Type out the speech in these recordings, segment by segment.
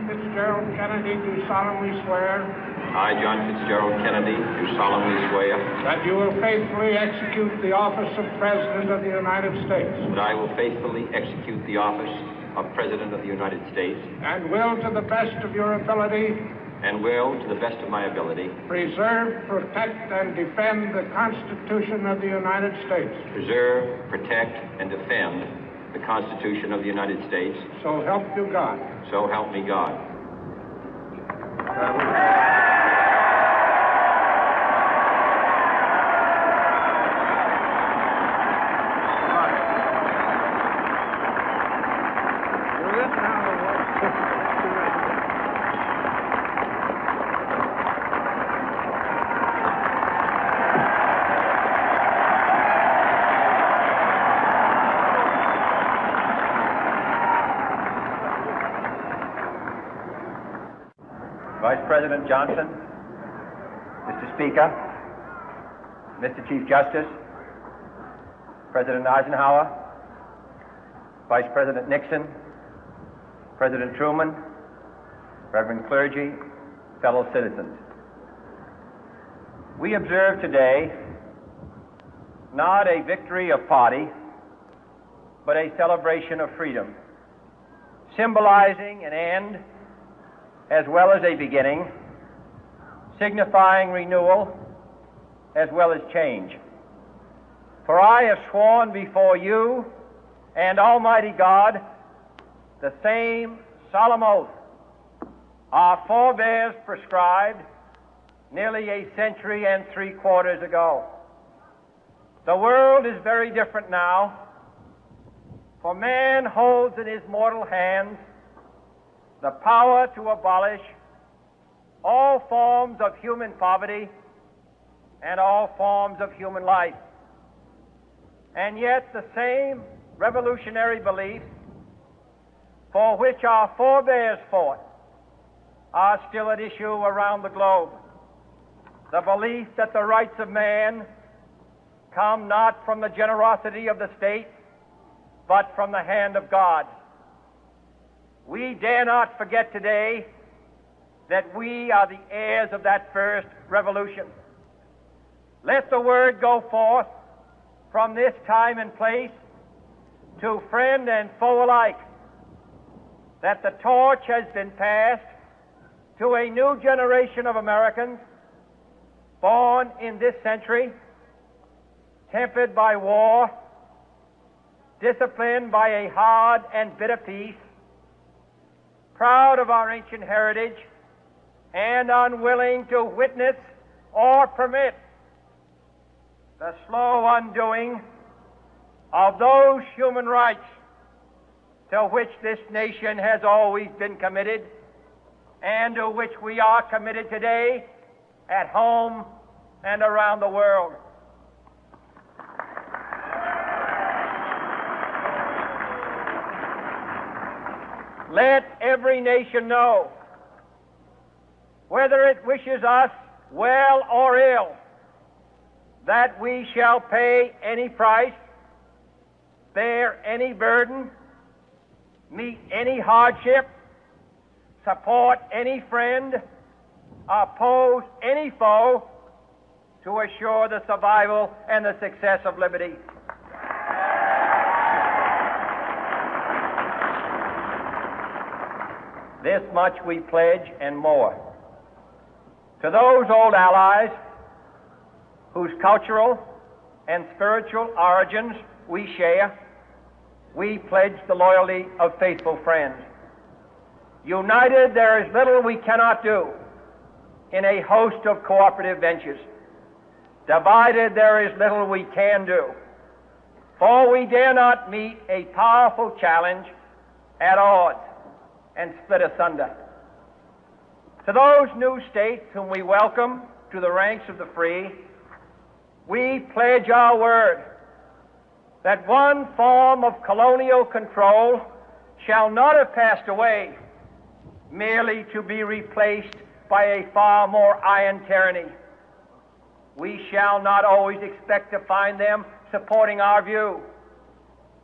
Fitzgerald Kennedy, do solemnly swear I, John Fitzgerald Kennedy, do solemnly swear that you will faithfully execute the office of President of the United States that I will faithfully execute the office of President of the United States and will, to the best of your ability, and will, to the best of my ability, preserve, protect, and defend the Constitution of the United States. preserve, protect, and defend the Constitution of the United States. So help you God. So help me God. Vice President Johnson, Mr. Speaker, Mr. Chief Justice, President Eisenhower, Vice President Nixon, President Truman, Reverend clergy, fellow citizens. We observe today not a victory of party, but a celebration of freedom, symbolizing an end as well as a beginning, signifying renewal as well as change. For I have sworn before you and Almighty God the same solemn oath our forebears prescribed nearly a century and 3/4 ago. The world is very different now, for man holds in his mortal hands the power to abolish all forms of human poverty and all forms of human life. And yet the same revolutionary beliefs for which our forebears fought are still at issue around the globe. The belief that the rights of man come not from the generosity of the state, but from the hand of God. We dare not forget today that we are the heirs of that first revolution. Let the word go forth from this time and place to friend and foe alike that the torch has been passed to a new generation of Americans born in this century, tempered by war, disciplined by a hard and bitter peace, proud of our ancient heritage, and unwilling to witness or permit the slow undoing of those human rights to which this nation has always been committed and to which we are committed today at home and around the world. Let every nation know, whether it wishes us well or ill, that we shall pay any price, bear any burden, meet any hardship, support any friend, oppose any foe to assure the survival and the success of liberty. This much we pledge and more. To those old allies whose cultural and spiritual origins we share, we pledge the loyalty of faithful friends. United, there is little we cannot do in a host of cooperative ventures. Divided, there is little we can do, for we dare not meet a powerful challenge at odds and split asunder. To those new states whom we welcome to the ranks of the free, we pledge our word that one form of colonial control shall not have passed away merely to be replaced by a far more iron tyranny. We shall not always expect to find them supporting our view,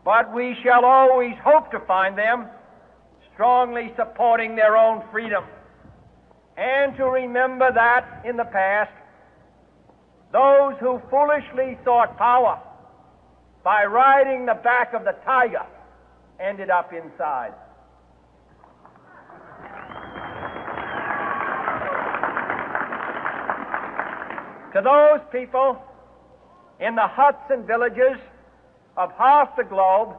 but we shall always hope to find them strongly supporting their own freedom, and to remember that in the past, those who foolishly sought power by riding the back of the tiger ended up inside. To those people in the huts and villages of half the globe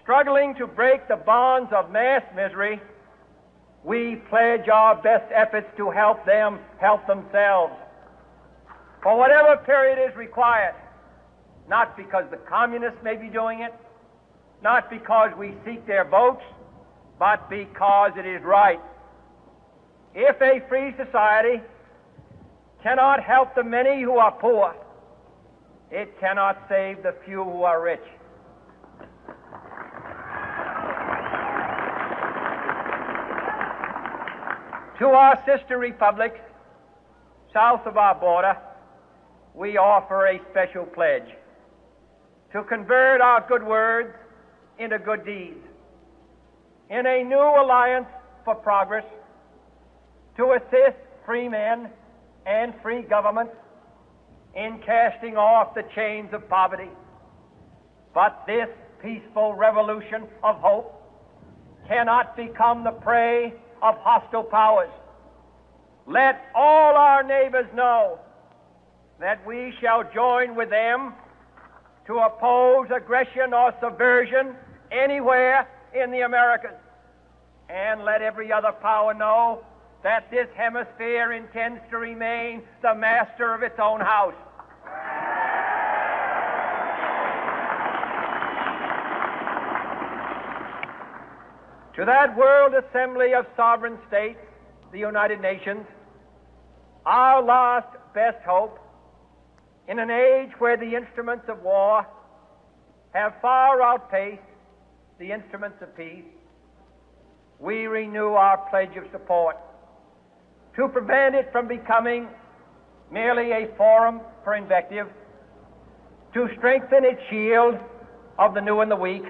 struggling to break the bonds of mass misery, we pledge our best efforts to help them help themselves for whatever period is required, not because the communists may be doing it, not because we seek their votes, but because it is right. If a free society cannot help the many who are poor, it cannot save the few who are rich. To our sister republics south of our border, we offer a special pledge to convert our good words into good deeds, in a new alliance for progress, to assist free men and free governments in casting off the chains of poverty. But this peaceful revolution of hope cannot become the prey of hostile powers. Let all our neighbors know that we shall join with them to oppose aggression or subversion anywhere in the Americas. And let every other power know that this hemisphere intends to remain the master of its own house. To that World Assembly of Sovereign States, the United Nations, our last best hope, in an age where the instruments of war have far outpaced the instruments of peace, we renew our pledge of support to prevent it from becoming merely a forum for invective, to strengthen its shield of the new and the weak,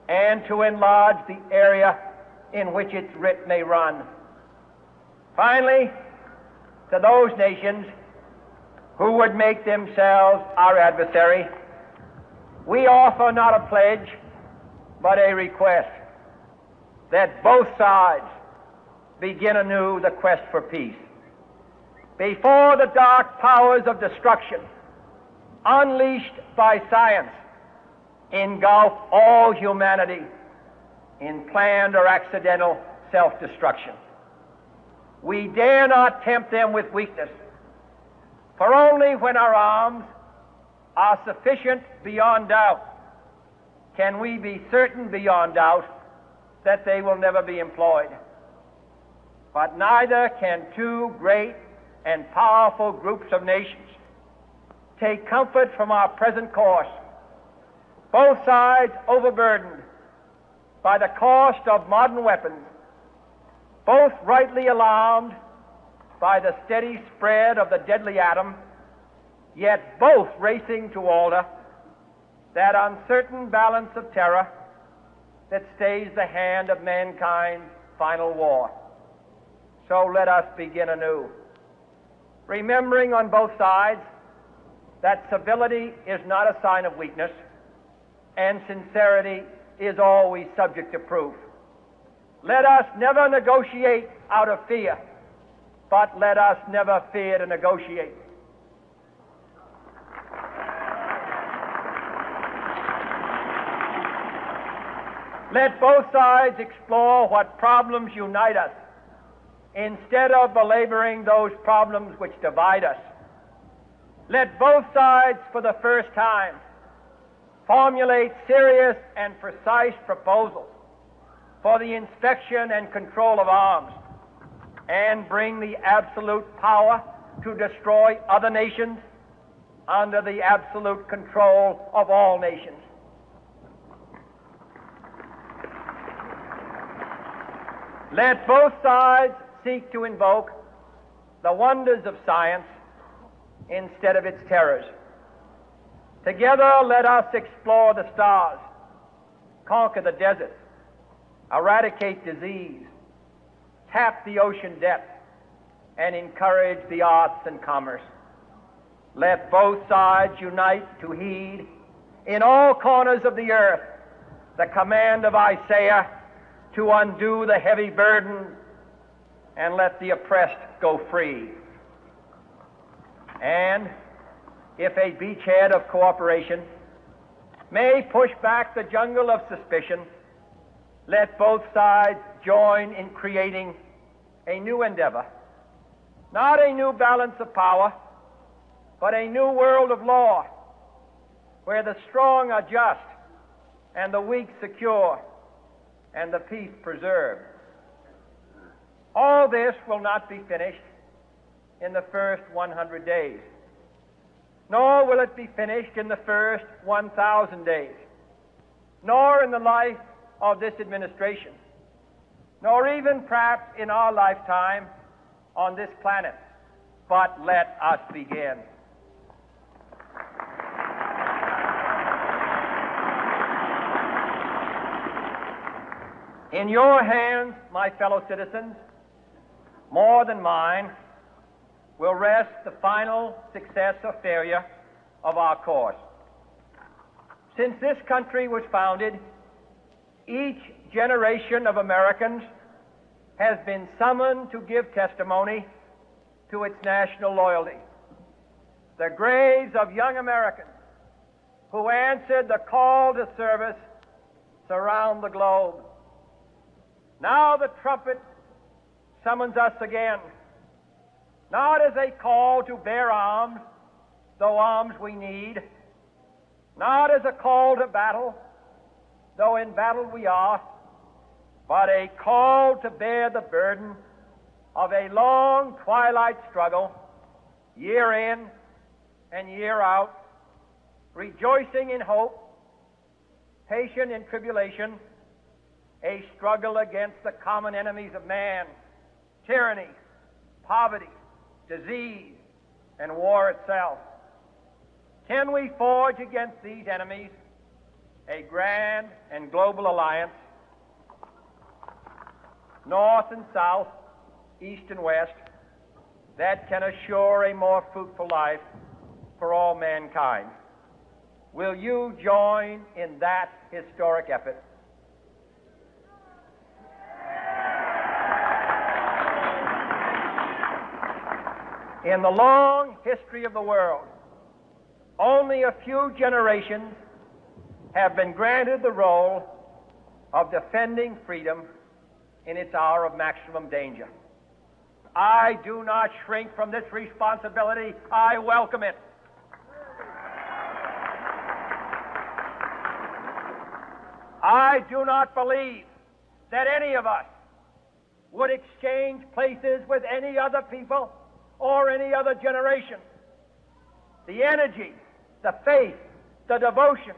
and to enlarge the area in which its writ may run. Finally, to those nations who would make themselves our adversary, we offer not a pledge, but a request that both sides begin anew the quest for peace. Before the dark powers of destruction, unleashed by science, engulf all humanity in planned or accidental self-destruction, we dare not tempt them with weakness, for only when our arms are sufficient beyond doubt can we be certain beyond doubt that they will never be employed. But neither can two great and powerful groups of nations take comfort from our present course, both sides overburdened by the cost of modern weapons, both rightly alarmed by the steady spread of the deadly atom, yet both racing to alter that uncertain balance of terror that stays the hand of mankind's final war. So let us begin anew, remembering on both sides that civility is not a sign of weakness, and sincerity is always subject to proof. Let us never negotiate out of fear, but let us never fear to negotiate. Let both sides explore what problems unite us, instead of belaboring those problems which divide us. Let both sides, for the first time, formulate serious and precise proposals for the inspection and control of arms, and bring the absolute power to destroy other nations under the absolute control of all nations. Let both sides seek to invoke the wonders of science instead of its terrors. Together, let us explore the stars, conquer the deserts, eradicate disease, tap the ocean depth, and encourage the arts and commerce. Let both sides unite to heed in all corners of the earth the command of Isaiah to undo the heavy burden and let the oppressed go free. And if a beachhead of cooperation may push back the jungle of suspicion, let both sides join in creating a new endeavor, not a new balance of power, but a new world of law, where the strong are just and the weak secure and the peace preserved. All this will not be finished in the first 100 days, nor will it be finished in the first 1,000 days, nor in the life of this administration, nor even perhaps in our lifetime on this planet. But let us begin. In your hands, my fellow citizens, more than mine, will rest the final success or failure of our course. Since this country was founded, each generation of Americans has been summoned to give testimony to its national loyalty. The graves of young Americans who answered the call to service surround the globe. Now the trumpet summons us again, not as a call to bear arms, though arms we need, not as a call to battle, though in battle we are, but a call to bear the burden of a long twilight struggle, year in and year out, rejoicing in hope, patient in tribulation, a struggle against the common enemies of man, tyranny, poverty, disease, and war itself. Can we forge against these enemies a grand and global alliance, north and south, east and west, that can assure a more fruitful life for all mankind? Will you join in that historic effort? In the long history of the world, only a few generations have been granted the role of defending freedom in its hour of maximum danger. I do not shrink from this responsibility. I welcome it. I do not believe that any of us would exchange places with any other people or any other generation. The energy, the faith, the devotion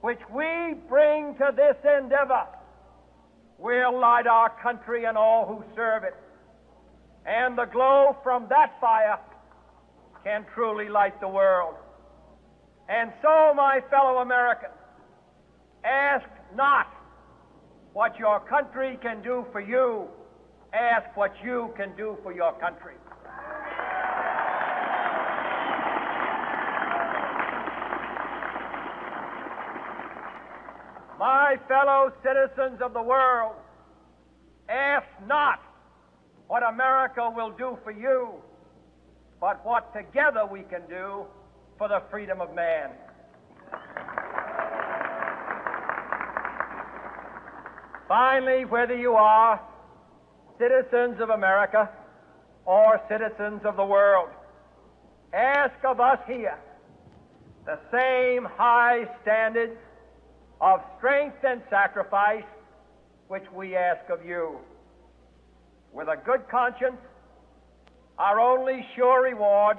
which we bring to this endeavor will light our country and all who serve it. And the glow from that fire can truly light the world. And so, my fellow Americans, ask not what your country can do for you. Ask what you can do for your country. My fellow citizens of the world, ask not what America will do for you, but what together we can do for the freedom of man. Finally, whether you are citizens of America or citizens of the world, ask of us here the same high standards of strength and sacrifice which we ask of you. With a good conscience, our only sure reward,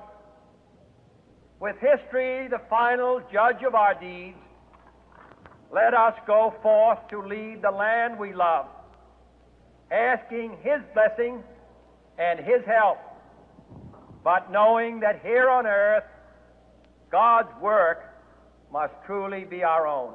with history the final judge of our deeds, let us go forth to lead the land we love, asking His blessing and His help, but knowing that here on earth, God's work must truly be our own.